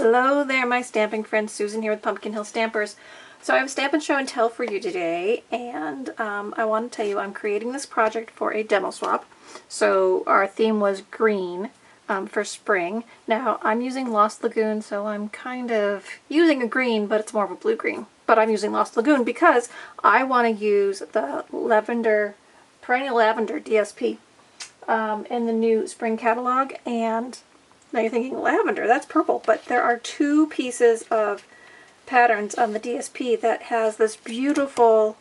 Hello there, my stamping friends. Susan here with Pumpkin Hill Stampers. So I have a stamp and show and tell for you today, and I want to tell you I'm creating this project for a demo swap. So our theme was green for spring. Now I'm using Lost Lagoon, so I'm kind of using a green, but it's more of a blue-green. But I'm using Lost Lagoon because I want to use the Lavender, Perennial Lavender DSP in the new spring catalog. And now you're thinking, lavender, that's purple, but there are two pieces of patterns on the DSP that has this beautiful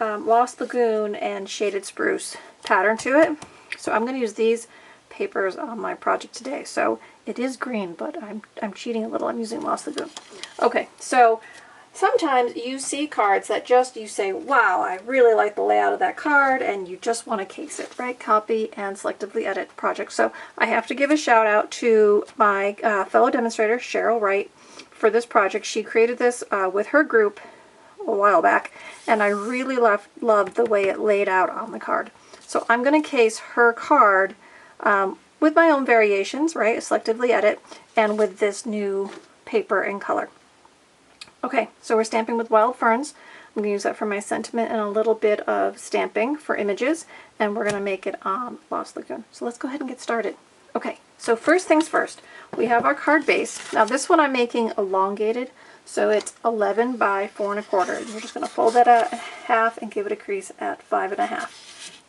Lost Lagoon and Shaded Spruce pattern to it. So I'm going to use these papers on my project today. So it is green, but I'm cheating a little. I'm using Lost Lagoon. Okay, so sometimes you see cards that just, you say, wow, I really like the layout of that card, and you just want to case it, right? Copy and selectively edit project. So I have to give a shout out to my fellow demonstrator, Cheryl Wright, for this project. She created this with her group a while back, and I really loved the way it laid out on the card. So I'm going to case her card with my own variations, right? Selectively edit, and with this new paper and color. Okay, so we're stamping with wild ferns. I'm going to use that for my sentiment and a little bit of stamping for images, and we're going to make it on Lost Lagoon. So let's go ahead and get started. Okay, so first things first, we have our card base. Now this one I'm making elongated, so it's 11 by 4 1/4. We're just going to fold that out in half and give it a crease at 5 1/2.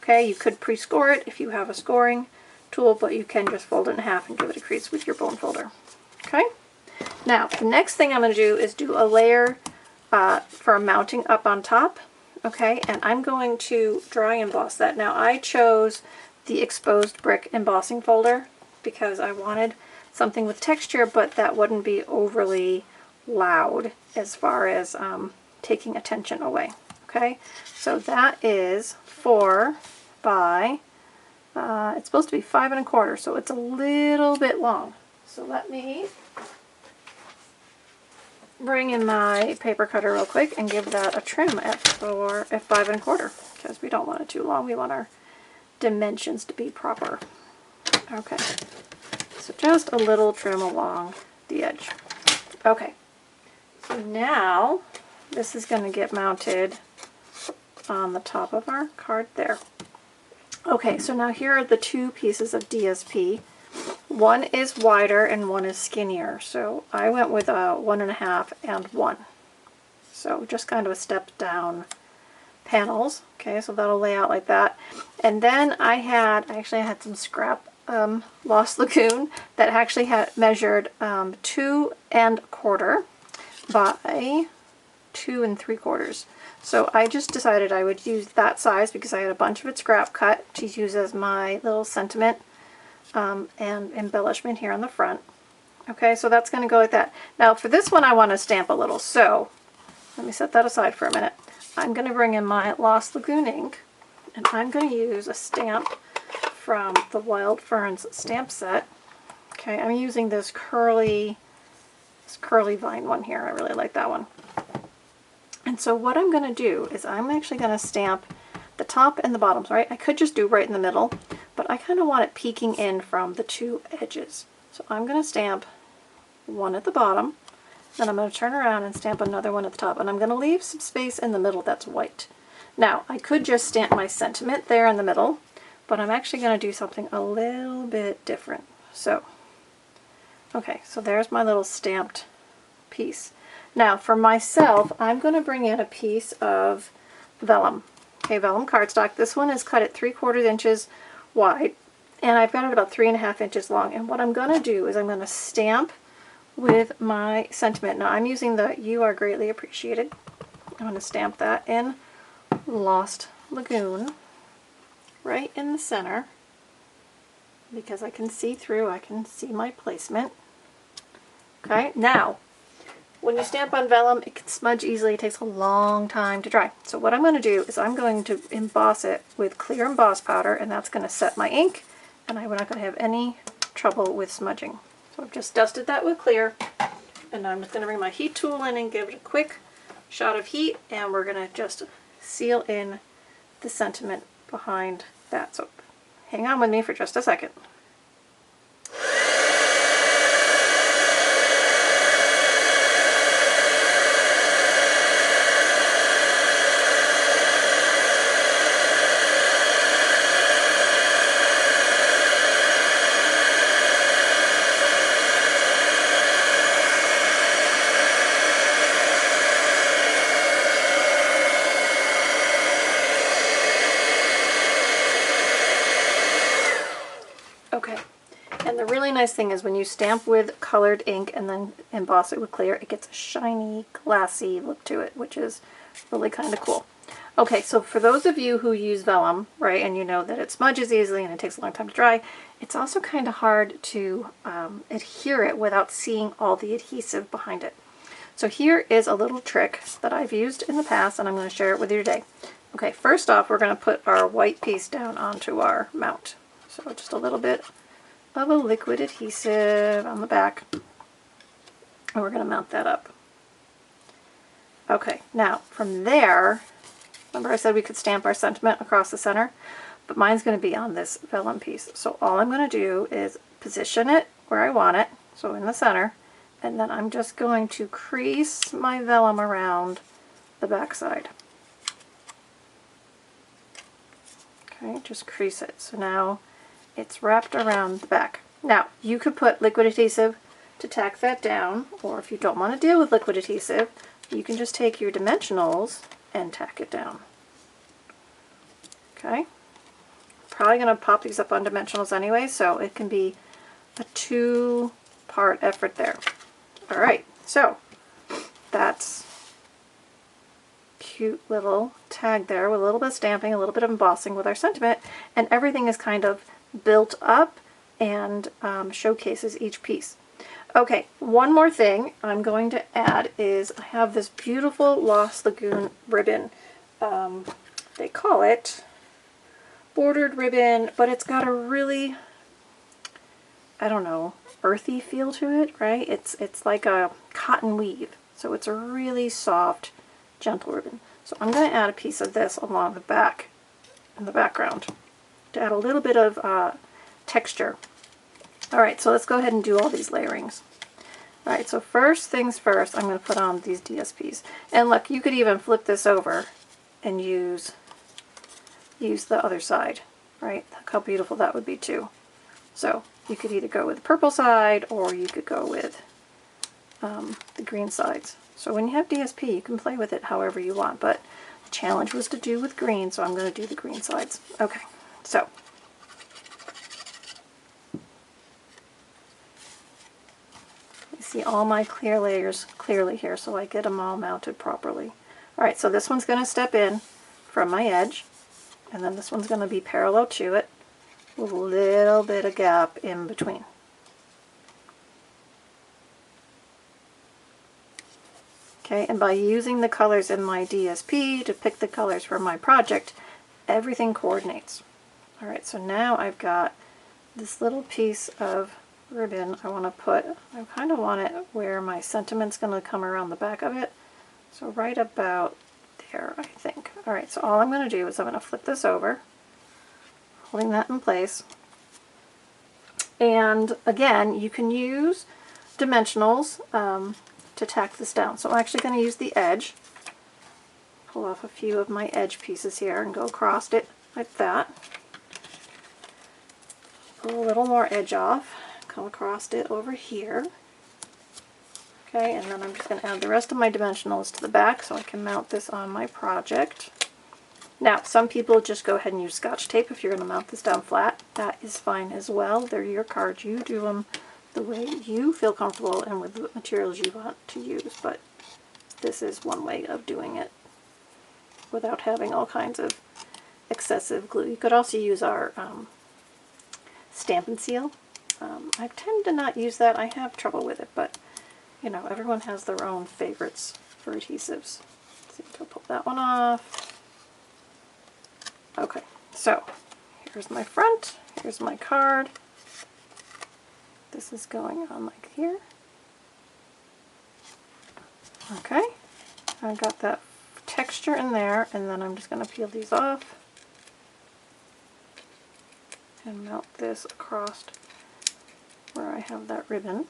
Okay, you could pre-score it if you have a scoring tool, but you can just fold it in half and give it a crease with your bone folder. Okay? Now, the next thing I'm going to do is do a layer for mounting up on top, okay, and I'm going to dry emboss that. Now, I chose the exposed brick embossing folder because I wanted something with texture, but that wouldn't be overly loud as far as taking attention away, okay? So that is 4 by, it's supposed to be 5 1/4, so it's a little bit long. So let me bring in my paper cutter real quick and give that a trim at 5 1/4 because we don't want it too long. We want our dimensions to be proper. Okay, so just a little trim along the edge. Okay, so now this is going to get mounted on the top of our card there. Okay, so now here are the two pieces of DSP. One is wider and one is skinnier, so I went with a 1 1/2 and 1. So just kind of a step down panels. Okay, so that'll lay out like that. And then I actually had some scrap Lost Lagoon that actually had measured 2 1/4 by 2 3/4. So I just decided I would use that size because I had a bunch of it scrap cut to use as my little sentiment and embellishment here on the front. Okay, so that's going to go like that. Now for this one I want to stamp a little, so let me set that aside for a minute. I'm going to bring in my Lost Lagoon ink, and I'm going to use a stamp from the Wild Ferns stamp set. Okay, I'm using this curly vine one here. I really like that one. And so what I'm going to do is I'm actually going to stamp the top and the bottoms, right? I could just do right in the middle, but I kind of want it peeking in from the two edges. So I'm going to stamp one at the bottom, then I'm going to turn around and stamp another one at the top, and I'm going to leave some space in the middle that's white. Now, I could just stamp my sentiment there in the middle, but I'm actually going to do something a little bit different. So, okay, so there's my little stamped piece. Now, for myself, I'm going to bring in a piece of vellum. Okay, vellum cardstock. This one is cut at 3/4 inches wide, and I've got it about 3 1/2 inches long. And what I'm going to do is I'm going to stamp with my sentiment. Now, I'm using the You Are Greatly Appreciated. I'm going to stamp that in Lost Lagoon right in the center because I can see through, I can see my placement. Okay, now, when you stamp on vellum, it can smudge easily. It takes a long time to dry. So what I'm going to do is I'm going to emboss it with clear emboss powder, and that's going to set my ink, and I'm not going to have any trouble with smudging. So I've just dusted that with clear, and I'm just going to bring my heat tool in and give it a quick shot of heat, and we're going to just seal in the sentiment behind that. So hang on with me for just a second. nice thing is when you stamp with colored ink and then emboss it with clear, it gets a shiny, glassy look to it, which is really kind of cool. Okay, so for those of you who use vellum, right, and you know that it smudges easily and it takes a long time to dry, it's also kind of hard to adhere it without seeing all the adhesive behind it. So here is a little trick that I've used in the past, and I'm going to share it with you today. Okay, first off, we're going to put our white piece down onto our mount. So just a little bit of a liquid adhesive on the back, and we're going to mount that up. Okay, now from there, remember I said we could stamp our sentiment across the center, but mine's going to be on this vellum piece. So all I'm going to do is position it where I want it, so in the center, and then I'm just going to crease my vellum around the back side. Okay, just crease it. So now it's wrapped around the back. Now, you could put liquid adhesive to tack that down, or if you don't want to deal with liquid adhesive, you can just take your dimensionals and tack it down. Okay, probably going to pop these up on dimensionals anyway, so it can be a two-part effort there. All right, so that's cute little tag there with a little bit of stamping, a little bit of embossing with our sentiment, and everything is kind of built up and showcases each piece. Okay, one more thing I'm going to add is I have this beautiful Lost Lagoon ribbon. They call it bordered ribbon, but it's got a really, I don't know, earthy feel to it, right? It's like a cotton weave, so it's a really soft, gentle ribbon. So I'm going to add a piece of this along the back, in the background, to add a little bit of texture. Alright, so let's go ahead and do all these layerings. Alright, so first things first, I'm going to put on these DSPs. And look, you could even flip this over and use the other side, right? Look how beautiful that would be too. So you could either go with the purple side or you could go with the green sides. So when you have DSP, you can play with it however you want, but the challenge was to do with green, so I'm going to do the green sides. Okay, so you see all my clear layers clearly here, so I get them all mounted properly. Alright, so this one's going to step in from my edge, and then this one's going to be parallel to it with a little bit of gap in between. Okay, and by using the colors in my DSP to pick the colors for my project, everything coordinates. Alright, so now I've got this little piece of ribbon I kind of want it where my sentiment's going to come around the back of it. So right about there, I think. Alright, so all I'm going to do is I'm going to flip this over, holding that in place. And again, you can use dimensionals to tack this down. So I'm actually going to use the edge. Pull off a few of my edge pieces here and go across it like that. Pull a little more edge off, come across it over here. Okay, and then I'm just going to add the rest of my dimensionals to the back so I can mount this on my project. Now, some people just go ahead and use Scotch tape if you're going to mount this down flat. That is fine as well. They're your cards. You do them the way you feel comfortable and with the materials you want to use, but this is one way of doing it without having all kinds of excessive glue. You could also use our Stamp and Seal. I tend to not use that. I have trouble with it, but you know, everyone has their own favorites for adhesives. So I'll pull that one off. Okay, so here's my front, here's my card. This is going on like here. Okay, I've got that texture in there, and then I'm just going to peel these off and mount this across where I have that ribbon.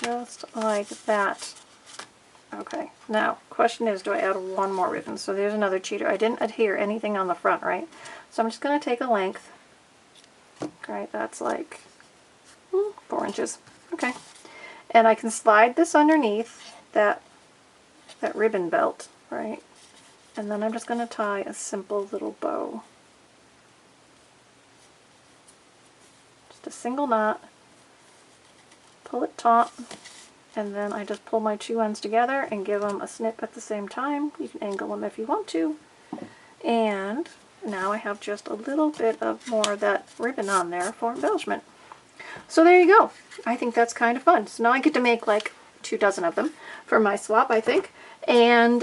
Just like that. Okay, now, question is, do I add one more ribbon? So there's another cheater. I didn't adhere anything on the front, right? So I'm just going to take a length. Right, that's like 4 inches. Okay. And I can slide this underneath that ribbon belt, right? And then I'm just going to tie a simple little bow just a single knot, pull it taut, and then I just pull my two ends together and give them a snip at the same time. You can angle them if you want to. And now I have just a little bit of more of that ribbon on there for embellishment. So there you go. I think that's kind of fun. So now I get to make like 24 of them for my swap, I think, and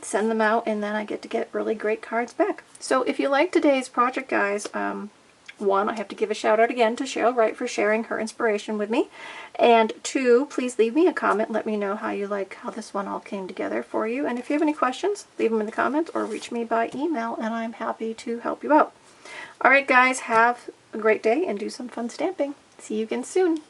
send them out, and then I get to get really great cards back. So if you like today's project, guys, one, I have to give a shout out again to Cheryl Wright for sharing her inspiration with me. And two, please leave me a comment. Let me know how you like how this one all came together for you. And if you have any questions, leave them in the comments or reach me by email, and I'm happy to help you out. Alright guys, have a great day and do some fun stamping. See you again soon.